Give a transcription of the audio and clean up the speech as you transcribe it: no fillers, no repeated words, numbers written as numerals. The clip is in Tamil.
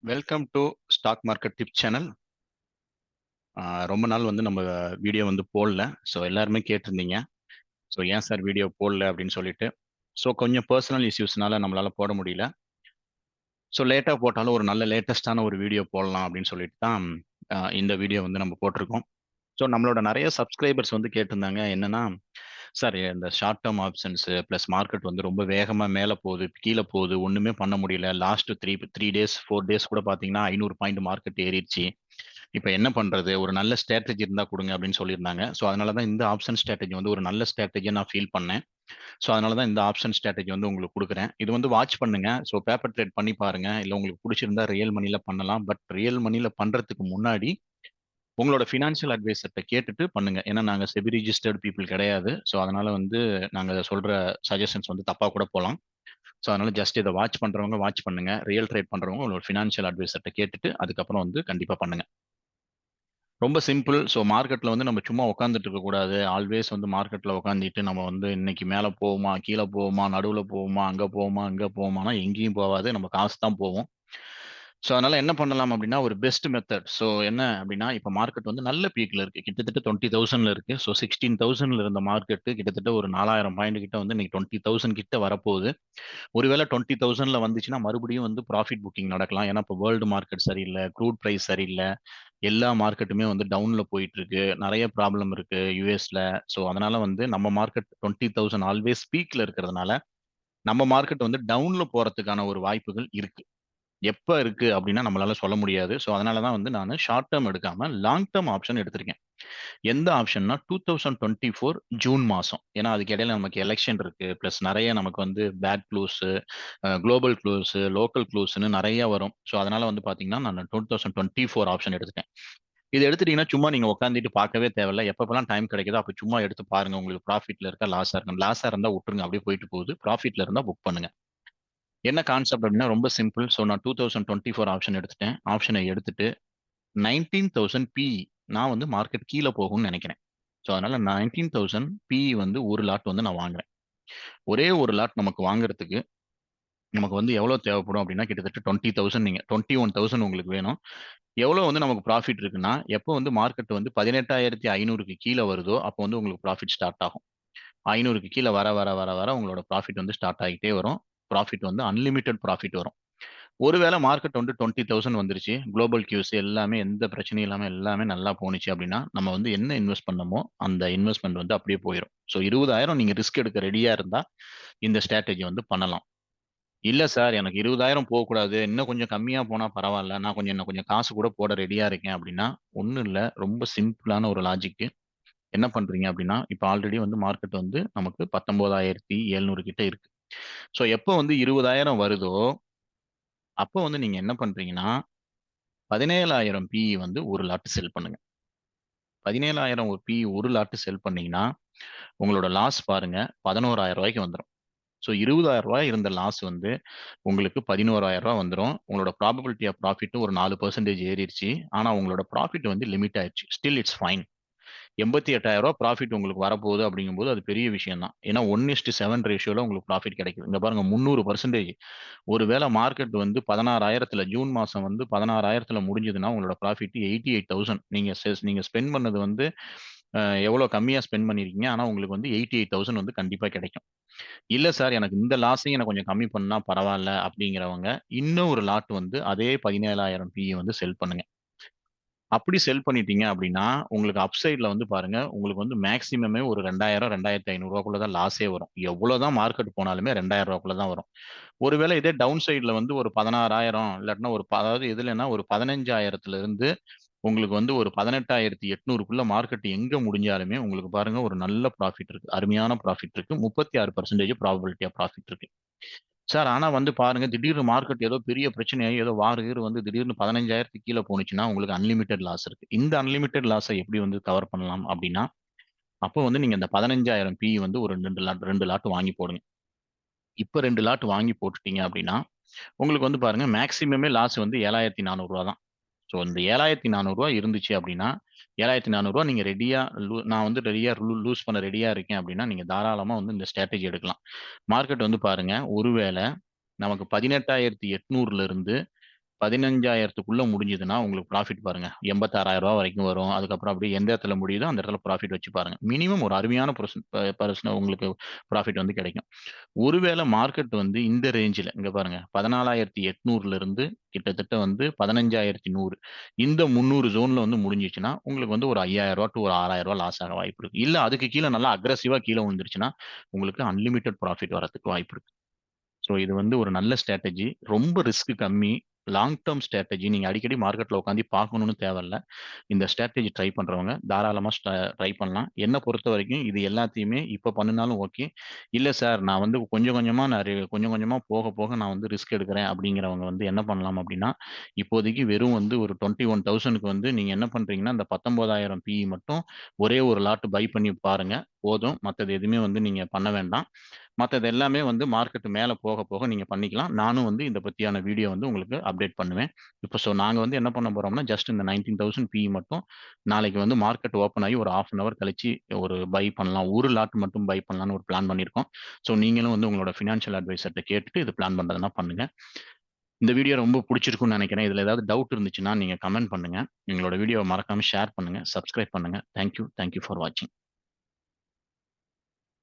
Welcome to stock market tip channel. ரொம்ப நாள் வந்து நம்ம வீடியோ வந்து போடல. ஸோ எல்லாருமே கேட்டிருந்தீங்க. ஸோ ஏன் சார் வீடியோ போடல அப்படின்னு சொல்லிட்டு. ஸோ கொஞ்சம் பர்சனல் இஷ்யூஸ்னால நம்மளால போட முடியல. ஸோ லேட்டாக போட்டாலும் ஒரு நல்ல லேட்டஸ்டான ஒரு வீடியோ போடலாம் அப்படின்னு சொல்லிட்டு தான் இந்த வீடியோ வந்து நம்ம போட்டிருக்கோம். ஸோ நம்மளோட நிறைய சப்ஸ்கிரைபர்ஸ் வந்து கேட்டிருந்தாங்க என்னன்னா, சார் இந்த short term options plus market வந்து ரொம்ப வேகமாக மேலே போகுது, கீழே போகுது, ஒன்றுமே பண்ண முடியல. Last three three days 4 days கூட பார்த்தீங்கன்னா 500 பாயிண்ட் மார்க்கெட் ஏறிடுச்சு. இப்போ என்ன பண்றது? ஒரு நல்ல ஸ்ட்ராட்டஜி இருந்தா குடுங்க அப்படின்னு சொல்லியிருந்தாங்க. ஸோ அதனால தான் இந்த ஆப்ஷன் ஸ்ட்ராட்டஜி வந்து ஒரு நல்ல ஸ்ட்ராட்டஜியா நான் ஃபீல் பண்ணேன். ஸோ அதனால தான் இந்த ஆப்ஷன் ஸ்ட்ராட்டஜி வந்து உங்களுக்கு குடுக்குறேன். இது வந்து வாட்ச் பண்ணுங்க. ஸோ பேப்பர் ட்ரேட் பண்ணி பாருங்க. இல்ல உங்களுக்கு பிடிச்சிருந்தா ரியல் மணில பண்ணலாம். பட் ரியல் மணில பண்றதுக்கு முன்னாடி உங்களோட ஃபினான்ஷியல் அட்வைசர்ட்ட கேட்டுட்டு பண்ணுங்க. ஏன்னா நாங்க செபி ரிஜிஸ்டர்ட் பீப்புள் கிடையாது. ஸோ அதனால வந்து நாங்க சொல்ற சஜஷன்ஸ் வந்து தப்பா கூட போலாம். ஸோ அதனால ஜஸ்ட் இதை வாட்ச் பண்றவங்க வாட்ச் பண்ணுங்க. ரியல் ட்ரேட் பண்றவங்க உங்களோட ஃபினான்ஷியல் அட்வைசர்ட்ட கேட்டுட்டு அதுக்கப்புறம் வந்து கண்டிப்பா பண்ணுங்க. ரொம்ப சிம்பிள். ஸோ மார்க்கெட்ல வந்து நம்ம சும்மா உட்காந்துட்டு இருக்கக்கூடாது. ஆல்வேஸ் வந்து மார்க்கெட்ல உட்காந்துட்டு நம்ம வந்து இன்னைக்கு மேல போவோமா, கீழ போவோமா, நடுவுல போவோமா, அங்க போவோமா, இங்க போவோமான்னா எங்கேயும் போகாது. நம்ம காசு தான் போகும். ஸோ அதனால என்ன பண்ணலாம் அப்படின்னா, ஒரு பெஸ்ட் மெத்தட். ஸோ என்ன அப்படின்னா, இப்ப மார்க்கெட் வந்து நல்ல பீக்ல இருக்கு. கிட்டத்தட்ட 20,000ல இருக்கு. ஸோ 16,000ல இருந்த மார்க்கெட் கிட்டத்தட்ட ஒரு 4,000 பாயிண்ட் கிட்ட வந்து இன்னைக்கு 20,000 கிட்ட வரப்போகுது. ஒருவேளை 20,000ல வந்துச்சுன்னா மறுபடியும் வந்து ப்ராஃபிட் புக்கிங் நடக்கலாம். ஏன்னா இப்போ வேர்ல்டு மார்க்கெட் சரியில்லை, க்ரூட் பிரைஸ் சரியில்லை, எல்லா மார்க்கெட்டுமே வந்து டவுன்ல போயிட்டு இருக்கு. நிறைய ப்ராப்ளம் இருக்கு யூஎஸ்ல. ஸோ அதனால வந்து நம்ம மார்க்கெட் 20,000 ஆல்வேஸ் பீக்ல இருக்கிறதுனால நம்ம மார்க்கெட் வந்து டவுன்ல போறதுக்கான ஒரு வாய்ப்புகள் இருக்கு. எப்ப இருக்கு அப்படின்னா நம்மளால சொல்ல முடியாது. ஸோ அதனால தான் வந்து நான் ஷார்ட் டேர்ம் எடுக்காம லாங் டேர்ம் ஆப்ஷன் எடுத்திருக்கேன். எந்த ஆப்ஷன்னா 2024 ஜூன் மாசம். ஏன்னா அதுக்கு இடையில நமக்கு எலெக்ஷன் இருக்கு. பிளஸ் நிறைய நமக்கு வந்து bad clues, global clues, local க்ளூஸ்னு நிறைய வரும். ஸோ அதனால வந்து பாத்தீங்கன்னா நான் 2024 ஆப்ஷன் எடுத்துட்டேன். இது எடுத்துட்டீங்கன்னா சும்மா நீங்க உட்காந்துட்டு பார்க்கவே தேவையில்ல. எப்பப்பெல்லாம் டைம் கிடைக்குதோ அப்ப சும்மா எடுத்து பாருங்க. உங்களுக்கு ப்ராஃபிட்ல இருக்கா, லாஸா இருக்கா. லாஸா இருந்தா விட்டுருங்க, அப்படியே போயிட்டு போகுது. ப்ராஃபிட்ல இருந்தா புக் பண்ணுங்க. என்ன கான்செப்ட் அப்படின்னா ரொம்ப சிம்பிள். ஸோ நான் 2024 ஆப்ஷன் எடுத்துட்டேன். ஆப்ஷனை எடுத்துட்டு 19,000 பிஇ நான் வந்து மார்க்கெட் கீழே போகும்னு நினைக்கிறேன். ஸோ அதனால 19,000 பிஇ வந்து ஒரு லாட் வந்து நான் வாங்குறேன். ஒரே ஒரு லாட் நமக்கு வாங்குறதுக்கு நமக்கு வந்து எவ்வளவு தேவைப்படும் அப்படின்னா கிட்டத்தட்ட 20,000. நீங்க 21,000 உங்களுக்கு வேணும். எவ்வளவு வந்து நமக்கு ப்ராஃபிட் இருக்குன்னா, எப்போ வந்து மார்க்கெட் வந்து 18,500க்கு கீழ வருதோ, அப்போ வந்து உங்களுக்கு ப்ராஃபிட் ஸ்டார்ட் ஆகும். 500க்கு கீழ வர, வர, வர, வர உங்களோட ப்ராஃபிட் வந்து ஸ்டார்ட் ஆகிட்டே வரும். ப்ராஃபிட் வந்து அன்லிமிட்டெட் ப்ராஃபிட் வரும். ஒருவேளை மார்க்கெட் வந்து 20,000 வந்துருச்சு, குளோபல் கியூஸ் எல்லாமே எந்த பிரச்சனையும் இல்லாம எல்லாமே நல்லா போணுச்சு அப்படின்னா, நம்ம வந்து என்ன இன்வெஸ்ட் பண்ணமோ, அந்த இன்வெஸ்ட்மென்ட் வந்து அப்படியே போயிரும். ஸோ 20,000 நீங்க ரிஸ்க் எடுக்க ரெடியா இருந்தா, இந்த ஸ்ட்ராட்டஜி வந்து பண்ணலாம். இல்ல சார். எனக்கு 20,000 போகக்கூடாது. இன்னும் கொஞ்சம் கம்மியா போனா பரவால்ல. நான் இன்னும் கொஞ்சம் காசு கூட போட ரெடியா இருக்கேன் அப்படின்னா, ஒண்ணும் இல்ல. ரொம்ப சிம்பிளான ஒரு லாஜிக். என்ன பண்றீங்க அப்படின்னா, இப்ப ஆல்ரெடி வந்து மார்க்கெட் வந்து நமக்கு 19,700 கிட்ட இருக்கு. ஸோ எப்போ வந்து 20,000 வருதோ, அப்போ வந்து நீங்க என்ன பண்றீங்கன்னா, 17,000 பிஇ வந்து ஒரு லாட் செல் பண்ணுங்க. 17,000 ஒரு பிஇ ஒரு லாட் செல் பண்ணீங்கன்னா, உங்களோட லாஸ் பாருங்க ரூ. 11,000 வந்துரும். ஸோ ரூ. 20,000 இருந்த லாஸ் வந்து உங்களுக்கு ரூ. 11,000 வந்துரும். உங்களோட ப்ராபபிலிட்டி ஆஃப் ப்ராஃபிட் ஒரு 4% ஏறிருச்சு. ஆனா உங்களோட ப்ராஃபிட் வந்து லிமிட் ஆயிருச்சு. Still it's fine. ரூ. 88,000 ப்ராஃபிட் உங்களுக்கு வரப்போகுது அப்படிங்கும்போது அது பெரிய விஷயம் தான். ஏன்னா 1:7 ரேஷியோல உங்களுக்கு ப்ராஃபிட் கிடைக்குது. இங்க பாருங்க 300%. ஒருவேளை மார்க்கெட் வந்து 16,000ல ஜூன் மாசம் வந்து 16,000ல முடிஞ்சதுன்னா உங்களோட ப்ராஃபிட் 88,000. நீங்க ஸ்பெண்ட் பண்ணது வந்து எவ்வளோ கம்மியா ஸ்பெண்ட் பண்ணியிருக்கீங்க. ஆனா உங்களுக்கு வந்து 88,000 வந்து கண்டிப்பா கிடைக்கும். இல்ல சார். எனக்கு இந்த லாஸையும் எனக்கு கொஞ்சம் கம்மி பண்ணா பரவால்ல அப்படிங்கிறவங்க, இன்னும் ஒரு லாட் வந்து அதே 17,000 பிஇ வந்து செல் பண்ணுங்க. அப்படி செல் பண்ணிட்டீங்க அப்படின்னா, உங்களுக்கு அப்சைட்ல வந்து பாருங்க, உங்களுக்கு வந்து மேக்ஸிமமே ஒரு 2,000, 2,500 தான் லாஸே வரும். எவ்வளோதான் மார்க்கெட் போனாலுமே ரூ. 2,000 தான் வரும். ஒருவேளை இதே டவுன் சைட்ல வந்து ஒரு 16,000 இல்லாட்டினா அதாவது எதுலன்னா ஒரு 15,000த்துல இருந்து உங்களுக்கு வந்து ஒரு 18,800க்குள்ள மார்க்கெட் எங்க முடிஞ்சாலுமே உங்களுக்கு பாருங்க ஒரு நல்ல ப்ராஃபிட் இருக்கு. அருமையான ப்ராஃபிட் இருக்கு. 36% ப்ராபபிலிட்டி ஆஃப் ப்ராஃபிட் இருக்கு. சார். ஆனா வந்து பாருங்க, திடீர்னு மார்க்கெட் ஏதோ பெரிய பிரச்சனையாயி ஏதோ வார் கீர் வந்து திடீர்னு 15,000க்கு கீழ போணுச்சுன்னா, உங்களுக்கு அன்லிமிட்டட் லாஸ் இருக்கு. இந்த அன்லிமிட்டட் லாஸ எப்படி வந்து கவர் பண்ணலாம் அப்படின்னா, அப்போ வந்து நீங்க இந்த 15,000 பிஇ வந்து ஒரு 2 லாட் வாங்கி போடுங்க. இப்ப 2 லாட் வாங்கி போட்டுட்டீங்க அப்படின்னா, உங்களுக்கு வந்து பாருங்க மேக்ஸிமமே லாஸ் வந்து ரூ. 7,400 தான். ஸோ இந்த ரூ. 7,400 இருந்துச்சு அப்படின்னா, ரூ. 7,400 நீங்க ரெடியா நான் வந்து ரெடியா லூஸ் பண்ண ரெடியா இருக்கேன் அப்படின்னா, நீங்க தாராளமா வந்து இந்த ஸ்ட்ராட்டஜி எடுக்கலாம். மார்க்கெட் வந்து பாருங்க, ஒருவேள நமக்கு 18,800ல இருந்து 15,000க்குள்ள முடிஞ்சதுன்னா, உங்களுக்கு ப்ராஃபிட் பாருங்க. ரூ. 86,000 வரைக்கும் வரும். அதுக்கப்புறம் அப்படியே எந்த இடத்துல முடியுதோ, அந்த இடத்துல ப்ராஃபிட் வச்சு பாருங்க. மினிமம் ஒரு அருமையான உங்களுக்கு ப்ராஃபிட் வந்து கிடைக்கும். ஒருவேள மார்க்கெட் வந்து இந்த ரேஞ்சுல இங்க பாருங்க 14,800ல இருந்து கிட்டத்தட்ட வந்து 15,100 இந்த 300 ஜோன்ல வந்து முடிஞ்சுச்சுன்னா, உங்களுக்கு வந்து ஒரு ரூ. 5,000 டூ ஒரு ரூ. 6,000 லாஸ் ஆக வாய்ப்பு இருக்கு. இல்ல அதுக்கு கீழ நல்லா அக்ரெசிவா கீழ விழுந்துருச்சுன்னா, உங்களுக்கு அன்லிமிட்டட் ப்ராஃபிட் வரதுக்கு வாய்ப்பு இருக்கு. ஸோ இது வந்து ஒரு நல்ல ஸ்ட்ராட்டஜி. ரொம்ப ரிஸ்க் கம்மி. Long term strategy. நீங்க அடிக்கடி மார்க்கெட்ல உட்காந்து பார்க்கணும்னு தேவையில்ல. இந்த ஸ்ட்ராட்டஜி ட்ரை பண்றவங்க தாராளமா ட்ரை பண்ணலாம். என்ன பொறுத்தவரைக்கும் இது எல்லாத்தையுமே இப்ப பண்ணுனாலும் ஓகே. இல்ல சார் நான் வந்து கொஞ்சம் கொஞ்சமா போக போக நான் வந்து ரிஸ்க் எடுக்கிறேன் அப்படிங்கிறவங்க வந்து என்ன பண்ணலாம் அப்படின்னா, இப்போதைக்கு வெறும் வந்து ஒரு 21,000க்கு வந்து நீங்க என்ன பண்றீங்கன்னா, அந்த 19,000 பிஇ மட்டும் ஒரே ஒரு லாட் பை பண்ணி பாருங்க. போதும். மத்தது எதுவுமே வந்து நீங்க பண்ண வேண்டாம். மத்தது எல்லாமே வந்து மார்க்கெட் மேல போக போக நீங்க பண்ணிக்கலாம். நானும் வந்து இத பத்தியான வீடியோ வந்து உங்களுக்கு அப்டேட் பண்ணுவேன். நாங்க வந்து என்ன பண்ண போறோம்னா, ஜஸ்ட் இந்த 19,000 பிஇ மட்டும் நாளைக்கு வந்து மார்க்கெட் ஓப்பன் ஆகி ஒரு 1/2 அன் ஹவர் கழிச்சு ஒரு பை பண்ணலாம். ஒரு லாட் மட்டும் பை பண்ணலாம்னு ஒரு பிளான் பண்ணியிருக்கோம். நீங்களும் வந்து உங்களோட ஃபினான்ஷியல் அட்வைசர்ட்ட கேட்டுட்டு இது பிளான் பண்றதுன்னா பண்ணுங்க. இந்த வீடியோ ரொம்ப புடிச்சிருக்கும்னு நெனைக்கிறேன். இதுல ஏதாவது டவுட் இருந்துச்சுன்னா நீங்க கமெண்ட் பண்ணுங்க. எங்களோட வீடியோவ மறக்காம ஷேர் பண்ணுங்க. சப்ஸ்கிரைப் பண்ணுங்க. Thank you. Thank you for வாட்சிங்.